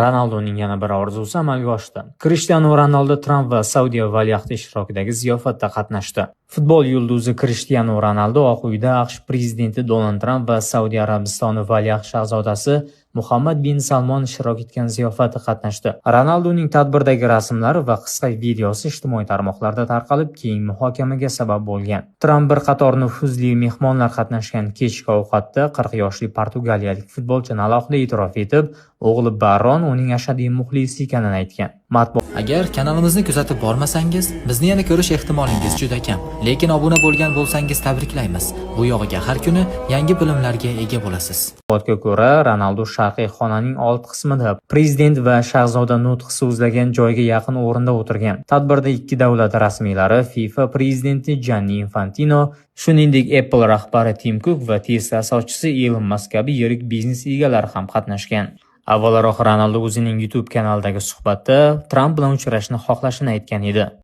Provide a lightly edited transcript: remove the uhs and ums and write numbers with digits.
Ronaldoning yana bir orzusi amalga oshdi. Krishtianu Ronaldo Tramp va Saudiya valiahdi ishtirokidagi ziyofatda qatnashdi. Futbol yulduzi Krishtianu Ronaldo Oq uyda AQSh prezidenti Donald Tramp va Saudiya Arabistoni valiahd shahzodasi Muhammad bin Salmon ishtirok etgan ziyofatda qatnashdi. Ronaldoning tadbirdagi rasmlari va qisqa videosi ijtimoiy tarmoqlarda tarqalib, keng muhokamaga sabab bo'lgan. Tramp bir qator nufuzli mehmonlar qatnashgan kechki ovqatda 40 yoshli portugaliyalik futbolchini alohida e'tirof etib, o'g'li Baron uning ashaddiy muxlisi ekanini aytgan. Agar kanalimizni kuzatib bormasangiz, bizni yana ko'rish ehtimolingiz juda kam. Lekin obuna bo'lgan bo'lsangiz tabriklaymiz. Bu yog'iga har kuni yangi bilimlarga ega bo'lasiz. Ma'lumotga ko'ra, Ronaldo Sharqiy xonaning old qismida prezident va shahzoda nutq so'zlagan joyga yaqin o'rinda o'tirgan. Tadbirda ikki davlat rasmiylari, FIFA prezidenti Gianni Infantino, shuningdek Apple rahbari Tim Cook va Tesla asoschisi Elon Musk kabi yirik biznes egalari ham qatnashgan. Avvalroq Ronaldo o'zining YouTube kanalidagi suhbatda Tramp bilan uchrashni xohlashini aytgan edi.